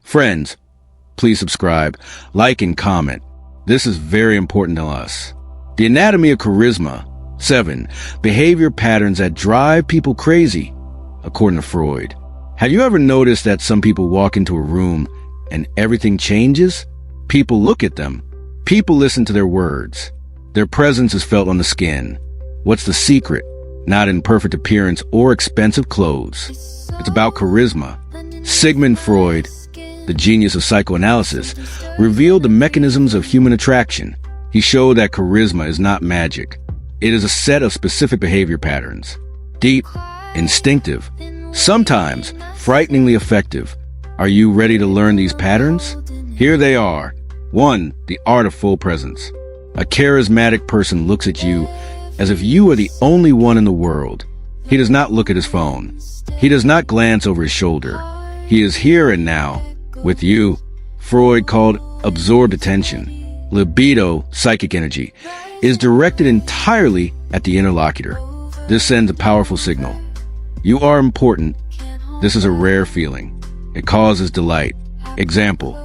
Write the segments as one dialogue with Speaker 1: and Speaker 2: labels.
Speaker 1: Friends, please subscribe, like, and comment. This is very important to us. The anatomy of charisma. 7. Behavior patterns that drive people crazy, according to Freud. Have you ever noticed that some people walk into a room and everything changes? People look at them. People listen to their words. Their presence is felt on the skin. What's the secret? Not in perfect appearance or expensive clothes. It's about charisma. Sigmund Freud, the genius of psychoanalysis, revealed the mechanisms of human attraction. He showed that charisma is not magic. It is a set of specific behavior patterns. Deep, instinctive, sometimes frighteningly effective. Are you ready to learn these patterns? Here they are. 1. The art of full presence. A charismatic person looks at you as if you are the only one in the world. He does not look at his phone. He does not glance over his shoulder. He is here and now, with you. Freud called absorbed attention. Libido, psychic energy, is directed entirely at the interlocutor. This sends a powerful signal. You are important. This is a rare feeling. It causes delight. Example.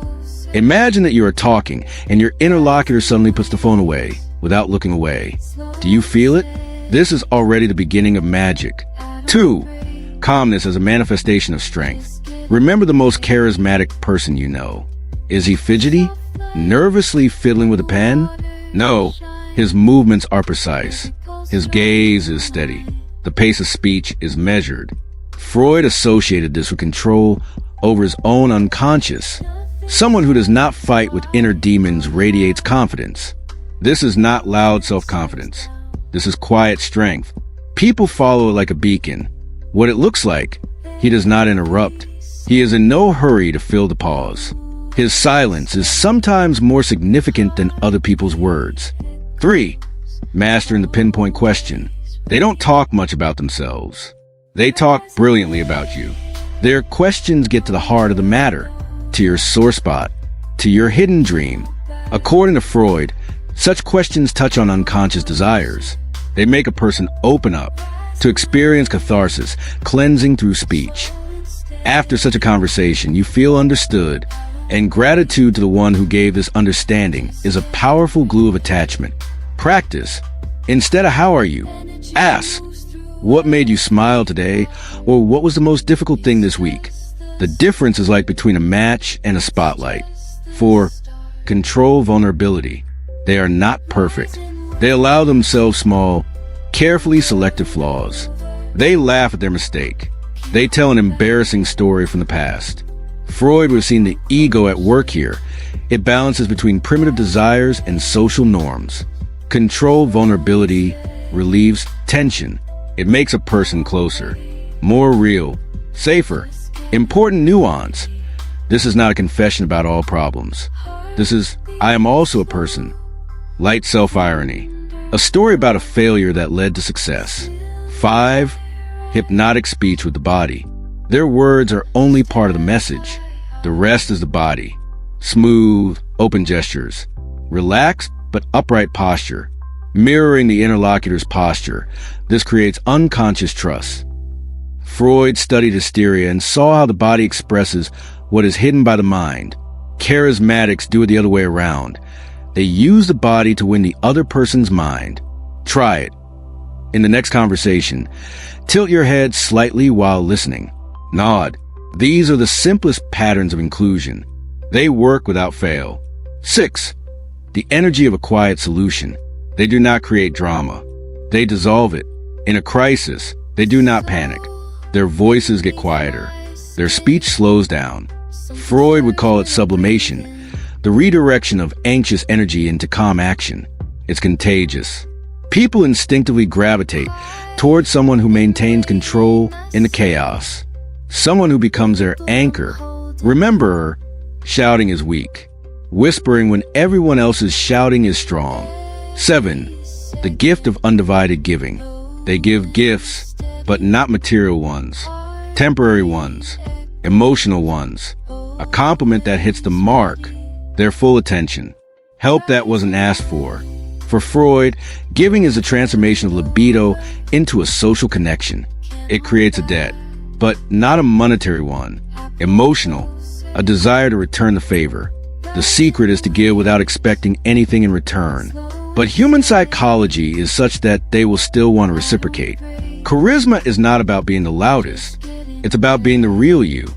Speaker 1: Imagine that you are talking and your interlocutor suddenly puts the phone away without looking away. Do you feel it? This is already the beginning of magic. 2. Calmness as a manifestation of strength. Remember the most charismatic person you know. Is he fidgety? Nervously fiddling with a pen? No, his movements are precise. His gaze is steady. The pace of speech is measured. Freud associated this with control over his own unconscious. Someone who does not fight with inner demons radiates confidence. This is not loud self-confidence. This is quiet strength. People follow it like a beacon. What it looks like, he does not interrupt. He is in no hurry to fill the pause. His silence is sometimes more significant than other people's words. 3. Mastering the pinpoint question. They don't talk much about themselves. They talk brilliantly about you. Their questions get to the heart of the matter, to your sore spot, to your hidden dream. According to Freud, such questions touch on unconscious desires. They make a person open up to experience catharsis, cleansing through speech. After such a conversation, you feel understood, and gratitude to the one who gave this understanding is a powerful glue of attachment. Practice. Instead of how are you, ask, what made you smile today, or what was the most difficult thing this week? The difference is like between a match and a spotlight. 4. Control vulnerability. They are not perfect. They allow themselves small, carefully selected flaws. They laugh at their mistake. They tell an embarrassing story from the past. Freud would have seen the ego at work here. It balances between primitive desires and social norms. Control vulnerability relieves tension. It makes a person closer, more real, safer. Important nuance. This is not a confession about all problems. This is, I am also a person. Light self-irony. A story about a failure that led to success. 5. Hypnotic speech with the body. Their words are only part of the message. The rest is the body. Smooth, open gestures. Relaxed but upright posture. Mirroring the interlocutor's posture. This creates unconscious trust. Freud studied hysteria and saw how the body expresses what is hidden by the mind. Charismatics do it the other way around. They use the body to win the other person's mind. Try it. In the next conversation, tilt your head slightly while listening. Nod. These are the simplest patterns of inclusion. They work without fail. 6. The energy of a quiet solution. They do not create drama. They dissolve it. In a crisis, they do not panic. Their voices get quieter. Their speech slows down. Freud would call it sublimation, the redirection of anxious energy into calm action. It's contagious. People instinctively gravitate towards someone who maintains control in the chaos. Someone who becomes their anchor. Remember, shouting is weak. Whispering when everyone else is shouting is strong. 7. The gift of undivided giving. They give gifts, but not material ones. Temporary ones. Emotional ones. A compliment that hits the mark. Their full attention. Help that wasn't asked for. For Freud, giving is a transformation of libido into a social connection. It creates a debt, but not a monetary one. Emotional. a desire to return the favor. The secret is to give without expecting anything in return. But human psychology is such that they will still want to reciprocate. Charisma is not about being the loudest. It's about being the real you,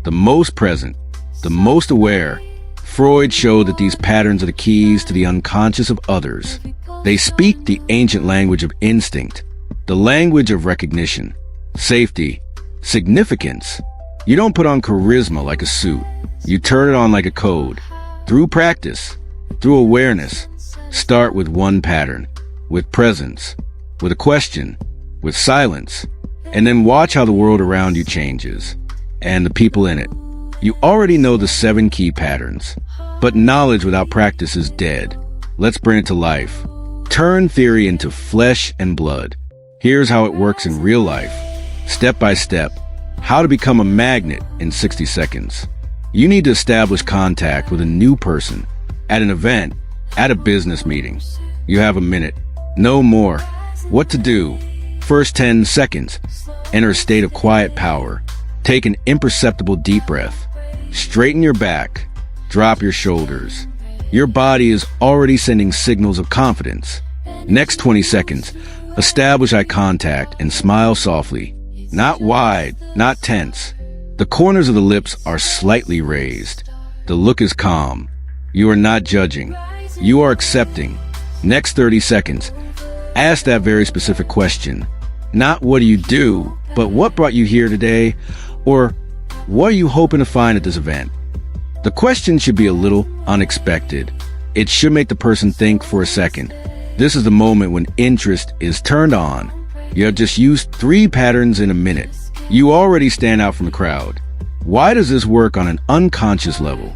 Speaker 1: the most present, the most aware. Freud showed that these patterns are the keys to the unconscious of others. They speak the ancient language of instinct, the language of recognition, safety, significance. You don't put on charisma like a suit. You turn it on like a code. Through practice, through awareness. Start with one pattern, with presence, with a question, with silence, and then watch how the world around you changes, and the people in it. You already know the 7 key patterns, but knowledge without practice is dead. Let's bring it to life. Turn theory into flesh and blood. Here's how it works in real life. Step by step. How to become a magnet in 60 seconds. You need to establish contact with a new person at an event, at a business meeting. You have a minute, no more. What to do? First 10 seconds. Enter a state of quiet power. Take an imperceptible deep breath. Straighten your back. Drop your shoulders. Your body is already sending signals of confidence. Next 20 seconds. Establish eye contact and smile softly. Not wide, not tense. The corners of the lips are slightly raised. The look is calm. You are not judging. You are accepting. Next 30 seconds. Ask that very specific question. Not what do you do, but what brought you here today? Or what are you hoping to find at this event? The question should be a little unexpected. It should make the person think for a second. This is the moment when interest is turned on. You have just used 3 patterns in a minute. You already stand out from the crowd. Why does this work on an unconscious level?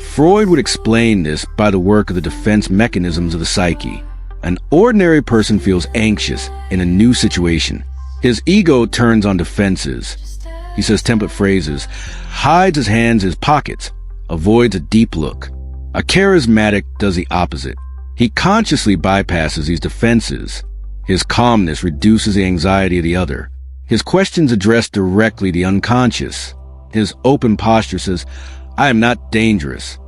Speaker 1: Freud would explain this by the work of the defense mechanisms of the psyche. An ordinary person feels anxious in a new situation. His ego turns on defenses. He says template phrases, hides his hands in his pockets, avoids a deep look. A charismatic does the opposite. He consciously bypasses these defenses. His calmness reduces the anxiety of the other. His questions address directly the unconscious. His open posture says, I am not dangerous.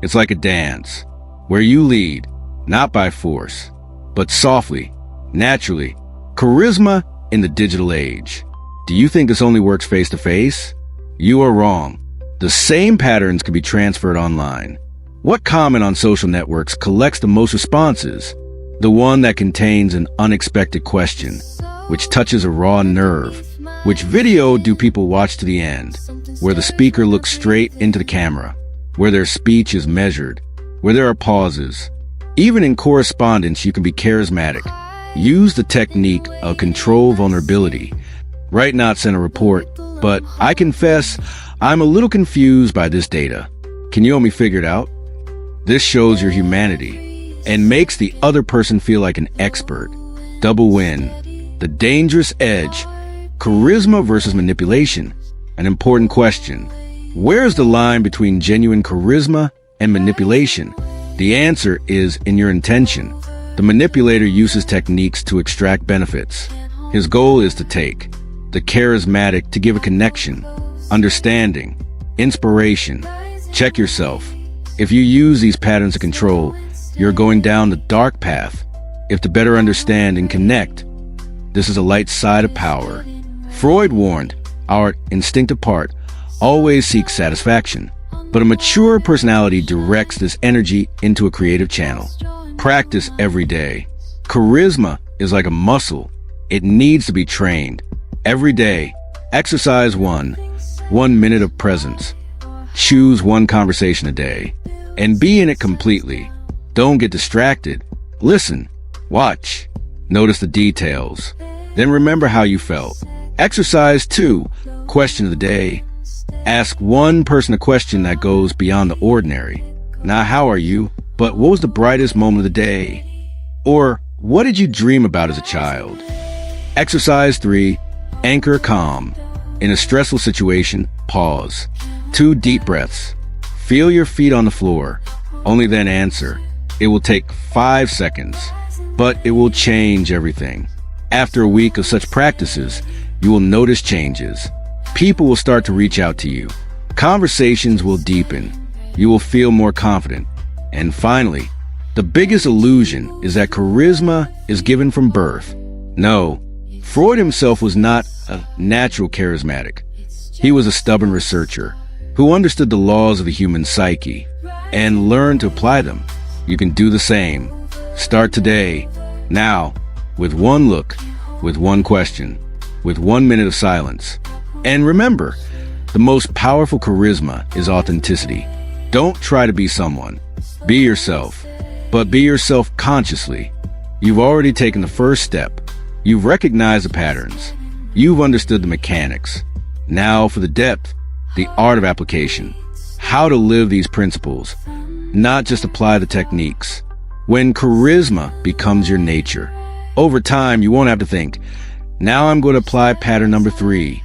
Speaker 1: It's like a dance, where you lead, not by force, but softly, naturally. Charisma in the digital age. Do you think this only works face-to-face? You are wrong. The same patterns can be transferred online. What comment on social networks collects the most responses? The one that contains an unexpected question, which touches a raw nerve. Which video do people watch to the end? Where the speaker looks straight into the camera, where their speech is measured, where there are pauses. Even in correspondence, you can be charismatic. Use the technique of control vulnerability. Write not send a report, but I confess I'm a little confused by this data. Can you help me figure it out? This shows your humanity and makes the other person feel like an expert. Double win. The dangerous edge. Charisma versus manipulation. An important question. Where's the line between genuine charisma and manipulation? The answer is in your intention. The manipulator uses techniques to extract benefits. His goal is to take. The charismatic to give a connection, understanding, inspiration. Check yourself. If you use these patterns of control, you're going down the dark path. If to better understand and connect, this is a light side of power. Freud warned, our instinctive part always seeks satisfaction, but a mature personality directs this energy into a creative channel. Practice every day. Charisma is like a muscle. It needs to be trained. Every day, exercise 1 minute of presence. Choose one conversation a day and be in it completely. Don't get distracted. Listen, watch, notice the details. Then remember how you felt. Exercise 2, question of the day. Ask one person a question that goes beyond the ordinary. Not how are you, but what was the brightest moment of the day? Or what did you dream about as a child? Exercise 3, anchor calm. In a stressful situation, pause. 2 deep breaths. Feel your feet on the floor. Only then answer. It will take 5 seconds, but it will change everything. After a week of such practices, you will notice changes. People will start to reach out to you. Conversations will deepen. You will feel more confident. And finally, the biggest illusion is that charisma is given from birth. No, Freud himself was not a natural charismatic. He was a stubborn researcher who understood the laws of the human psyche and learned to apply them. You can do the same. Start today, now, with one look, with one question, with 1 minute of silence. And remember, the most powerful charisma is authenticity. Don't try to be someone. Be yourself, but be yourself consciously. You've already taken the first step. You've recognized the patterns. You've understood the mechanics. Now for the depth, the art of application. How to live these principles, not just apply the techniques. When charisma becomes your nature, over time you won't have to think, now I'm going to apply pattern number 3.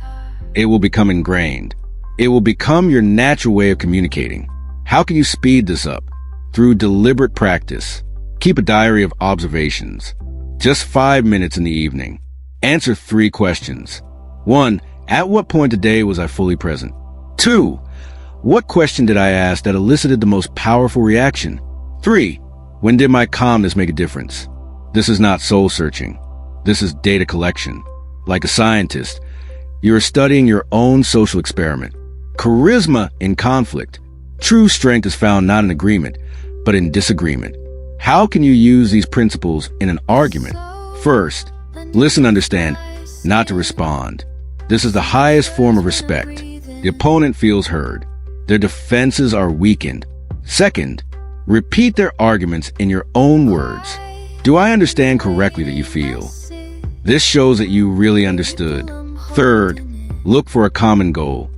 Speaker 1: It will become ingrained. It will become your natural way of communicating. How can you speed this up? Through deliberate practice. Keep a diary of observations. Just 5 minutes in the evening. Answer 3 questions. 1. At what point today was I fully present? 2. What question did I ask that elicited the most powerful reaction? 3. When did my calmness make a difference? This is not soul searching. This is data collection. Like a scientist, you are studying your own social experiment. Charisma in conflict. True strength is found not in agreement, but in disagreement. How can you use these principles in an argument? First, listen, understand, not to respond. This is the highest form of respect. The opponent feels heard. Their defenses are weakened. Second, repeat their arguments in your own words. Do I understand correctly that you feel? This shows that you really understood. Third, look for a common goal.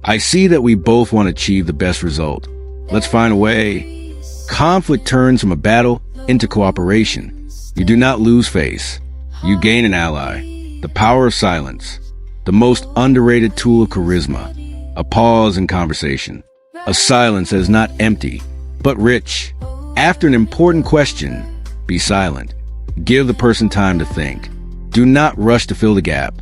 Speaker 1: I see that we both want to achieve the best result. Let's find a way. Conflict turns from a battle into cooperation. You do not lose face. You gain an ally. The power of silence. The most underrated tool of charisma. A pause in conversation. A silence that is not empty, but rich. After an important question, be silent. Give the person time to think. Do not rush to fill the gap.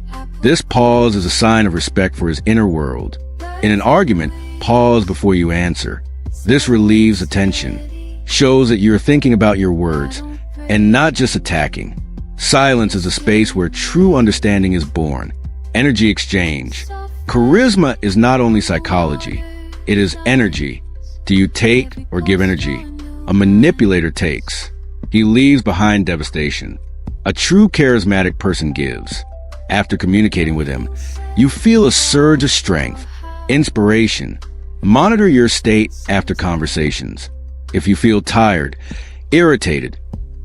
Speaker 1: This pause is a sign of respect for his inner world. In an argument, pause before you answer. This relieves attention, shows that you're thinking about your words and not just attacking. Silence is a space where true understanding is born. Energy exchange. Charisma is not only psychology, it is energy. Do you take or give energy? A manipulator takes. He leaves behind devastation. A true charismatic person gives. After communicating with him, you feel a surge of strength, inspiration. Monitor your state after conversations. If you feel tired, irritated,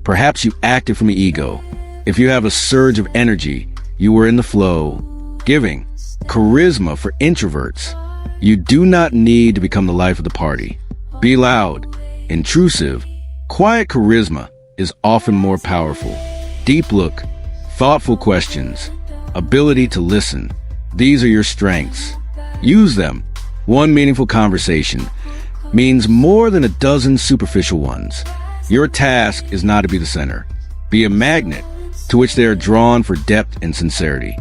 Speaker 1: perhaps you acted from ego. If you have a surge of energy, you were in the flow. Giving. Charisma for introverts. You do not need to become the life of the party. Be loud, intrusive. Quiet charisma is often more powerful. Deep look, thoughtful questions, ability to listen. These are your strengths. Use them. One meaningful conversation means more than a dozen superficial ones. Your task is not to be the center. Be a magnet to which they are drawn for depth and sincerity.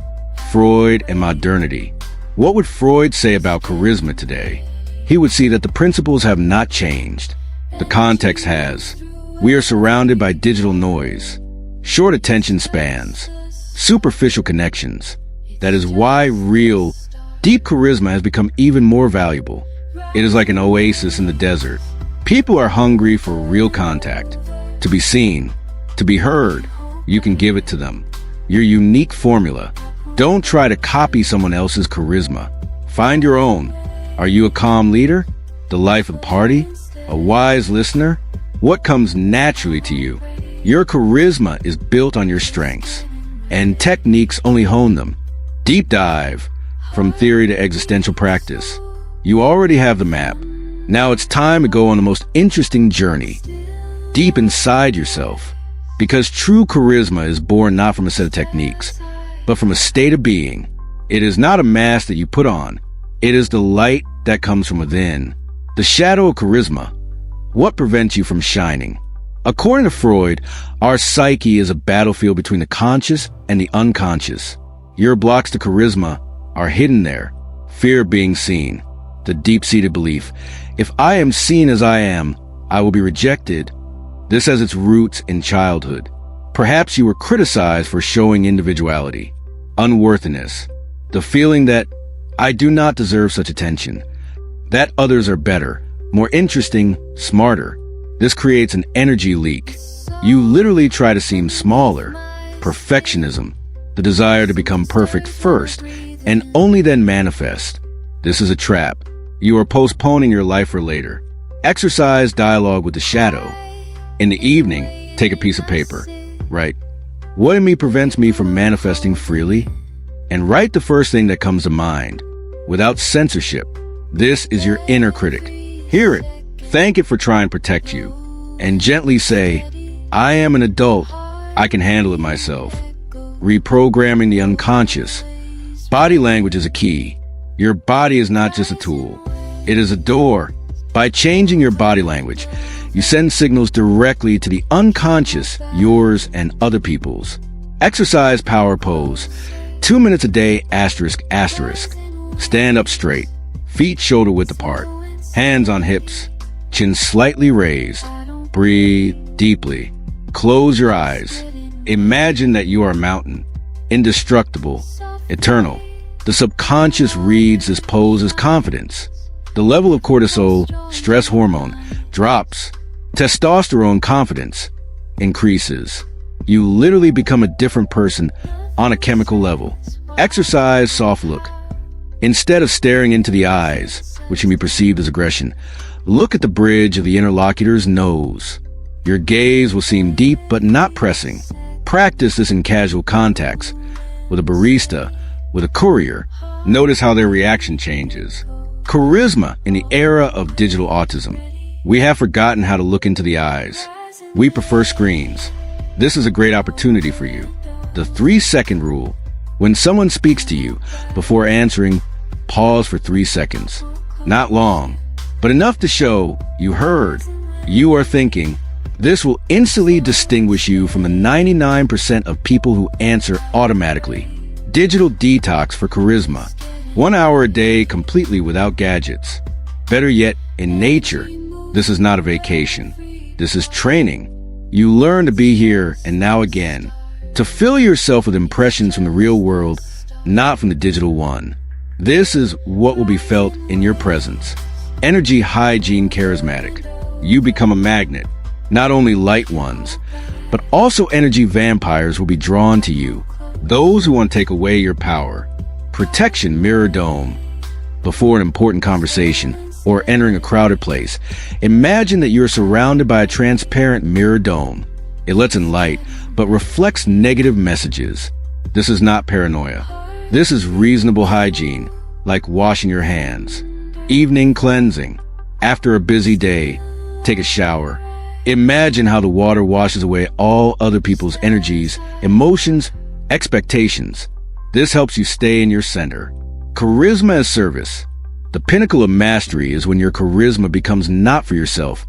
Speaker 1: Freud and modernity. What would Freud say about charisma today? He would see that the principles have not changed. The context has. We are surrounded by digital noise, short attention spans, superficial connections. That is why real, deep charisma has become even more valuable. It is like an oasis in the desert. People are hungry for real contact, to be seen, to be heard. You can give it to them. Your unique formula. Don't try to copy someone else's charisma. Find your own. Are you a calm leader? The life of the party? A wise listener? What comes naturally to you? Your charisma is built on your strengths, and techniques only hone them. Deep dive, from theory to existential practice. You already have the map. Now it's time to go on the most interesting journey, deep inside yourself. Because true charisma is born not from a set of techniques, but from a state of being. It is not a mask that you put on. It is the light that comes from within. The shadow of charisma. What prevents you from shining? According to Freud, our psyche is a battlefield between the conscious and the unconscious. Your blocks to charisma are hidden there. Fear of being seen, the deep-seated belief, if I am seen as I am, I will be rejected. This has its roots in childhood. Perhaps you were criticized for showing individuality, unworthiness, the feeling that I do not deserve such attention, that others are better, more interesting, smarter. This creates an energy leak. You literally try to seem smaller. Perfectionism, the desire to become perfect first, and only then manifest. This is a trap. You are postponing your life for later. Exercise dialogue with the shadow. In the evening, take a piece of paper. Write, what in me prevents me from manifesting freely? And write the first thing that comes to mind, without censorship. This is your inner critic. Hear it, thank it for trying to protect you, and gently say, I am an adult. I can handle it myself. Reprogramming the unconscious. Body language is a key. Your body is not just a tool. It is a door. By changing your body language, you send signals directly to the unconscious, yours and other people's. Exercise power pose. 2 minutes a day, asterisk, asterisk. Stand up straight. Feet shoulder width apart. Hands on hips. Chin slightly raised. Breathe deeply. Close your eyes. Imagine that you are a mountain. Indestructible. Eternal. The subconscious reads this pose as confidence. The level of cortisol, stress hormone, drops. Testosterone, confidence, increases. You literally become a different person on a chemical level. Exercise soft look. Instead of staring into the eyes, which can be perceived as aggression, look at the bridge of the interlocutor's nose. Your gaze will seem deep but not pressing. Practice this in casual contacts, with a barista, with a courier. Notice how their reaction changes. Charisma in the era of digital autism. We have forgotten how to look into the eyes. We prefer screens. This is a great opportunity for you. The 3-second rule. When someone speaks to you, before answering, pause for 3 seconds. Not long, but enough to show you heard, you are thinking. This will instantly distinguish you from the 99% of people who answer automatically. Digital detox for charisma. 1 hour a day completely without gadgets. Better yet, in nature. This is not a vacation. This is training. You learn to be here and now again. To fill yourself with impressions from the real world, not from the digital one. This is what will be felt in your presence. Energy hygiene charismatic. You become a magnet. Not only light ones, but also energy vampires will be drawn to you. Those who want to take away your power. Protection mirror dome. Before an important conversation or entering a crowded place, imagine that you're surrounded by a transparent mirror dome. It lets in light, but reflects negative messages. This is not paranoia. This is reasonable hygiene, like washing your hands. Evening cleansing. After a busy day, take a shower. Imagine how the water washes away all other people's energies, emotions, expectations. This helps you stay in your center. Charisma as service. The pinnacle of mastery is when your charisma becomes not for yourself,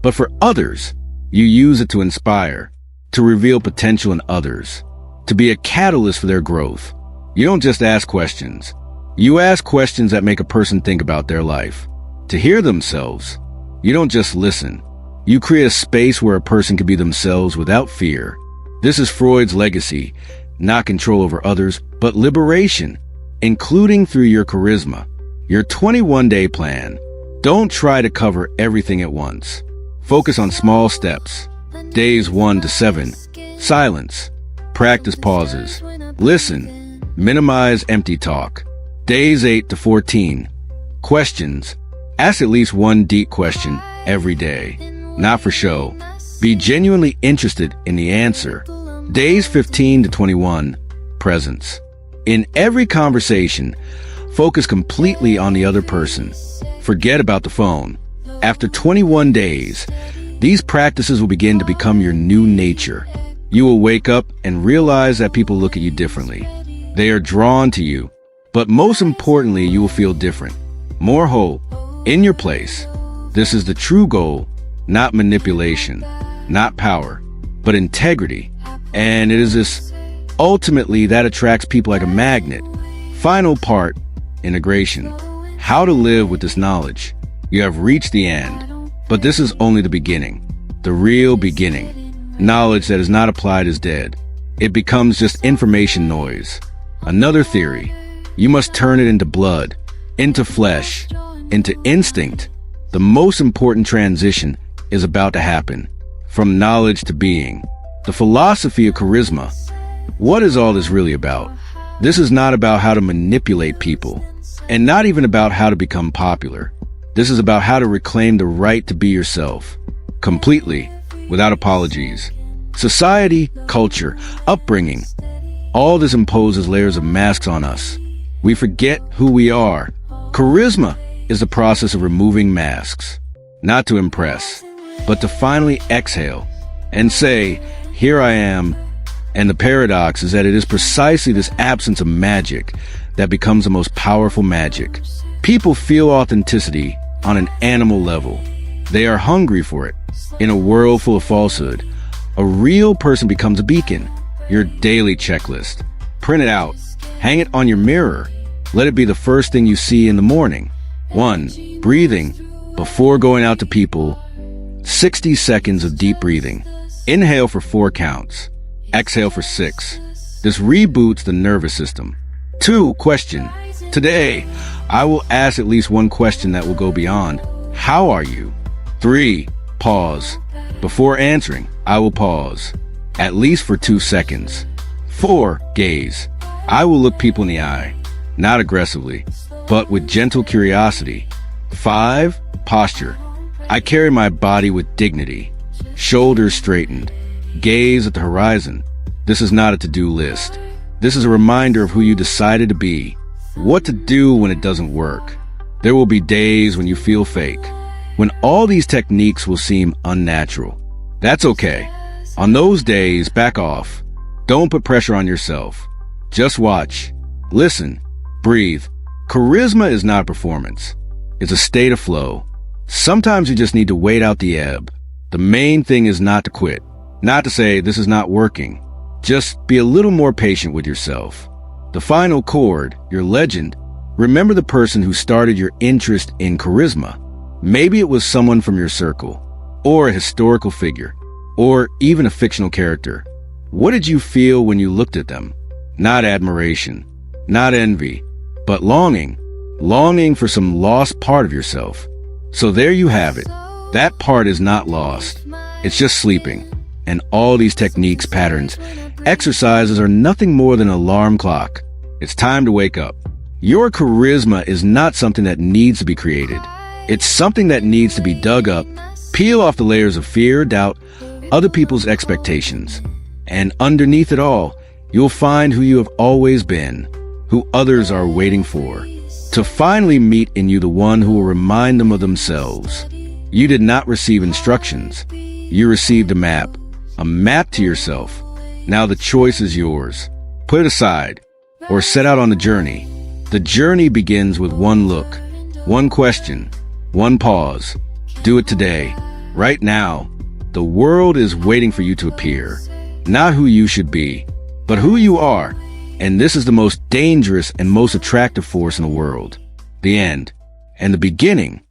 Speaker 1: but for others. You use it to inspire, to reveal potential in others, to be a catalyst for their growth. You don't just ask questions. You ask questions that make a person think about their life, to hear themselves. You don't just listen. You create a space where a person can be themselves without fear. This is Freud's legacy, not control over others, but liberation, including through your charisma. Your 21-day plan. Don't try to cover everything at once. Focus on small steps. Days 1 to 7. Silence. Practice pauses. Listen. Minimize empty talk. Days 8 to 14. Questions. Ask at least one deep question every day. Not for show. Be genuinely interested in the answer. Days 15 to 21. Presence. In every conversation, focus completely on the other person. Forget about the phone. After 21 days, these practices will begin to become your new nature. You will wake up and realize that people look at you differently. They are drawn to you. But most importantly, you will feel different. More whole. In your place. This is the true goal, not manipulation, not power, but integrity. And it is this ultimately that attracts people like a magnet. Final part, integration. how to live with this knowledge. You have reached the end, but this is only the beginning, the real beginning. Knowledge that is not applied is dead. It becomes just information noise. Another theory, you must turn it into blood, into flesh, into instinct. The most important transition is about to happen, from knowledge to being. The philosophy of charisma. What is all this really about? This is not about how to manipulate people, and not even about how to become popular. This is about how to reclaim the right to be yourself, completely, without apologies. Society, culture, upbringing, all this imposes layers of masks on us. We forget who we are. Charisma is the process of removing masks, not to impress, but to finally exhale and say, here I am. And the paradox is that it is precisely this absence of magic that becomes the most powerful magic. People feel authenticity on an animal level. They are hungry for it. In a world full of falsehood, a real person becomes a beacon, your daily checklist. Print it out. Hang it on your mirror. Let it be the first thing you see in the morning. 1. Breathing. Before going out to people, 60 seconds of deep breathing. Inhale for 4 counts. Exhale for 6. This reboots the nervous system. 2. Question. Today, I will ask at least one question that will go beyond, how are you? 3. Pause. Before answering, I will pause, at least for 2 seconds. 4. Gaze. I will look people in the eye, not aggressively, but with gentle curiosity. 5. Posture. I carry my body with dignity, shoulders straightened, gaze at the horizon. This is not a to-do list. This is a reminder of who you decided to be, what to do when it doesn't work. There will be days when you feel fake, when all these techniques will seem unnatural. That's okay. On those days, back off. Don't put pressure on yourself. Just watch, listen, breathe. Charisma is not a performance. It's a state of flow. Sometimes you just need to wait out the ebb. The main thing is not to quit. Not to say this is not working. Just be a little more patient with yourself. The final chord, your legend. Remember the person who started your interest in charisma. Maybe it was someone from your circle, or a historical figure, or even a fictional character. What did you feel when you looked at them? Not admiration, not envy, but longing. Longing for some lost part of yourself. So there you have it. That part is not lost. It's just sleeping. And all these techniques, patterns, exercises are nothing more than an alarm clock. It's time to wake up. Your charisma is not something that needs to be created. It's something that needs to be dug up, peel off the layers of fear, doubt, other people's expectations. And underneath it all, you'll find who you have always been, who others are waiting for, to finally meet in you the one who will remind them of themselves. You did not receive instructions. You received a map to yourself. Now the choice is yours. Put it aside or set out on the journey. The journey begins with one look, one question, one pause. Do it today, right now. The world is waiting for you to appear, not who you should be, but who you are. And this is the most dangerous and most attractive force in the world. The end and the beginning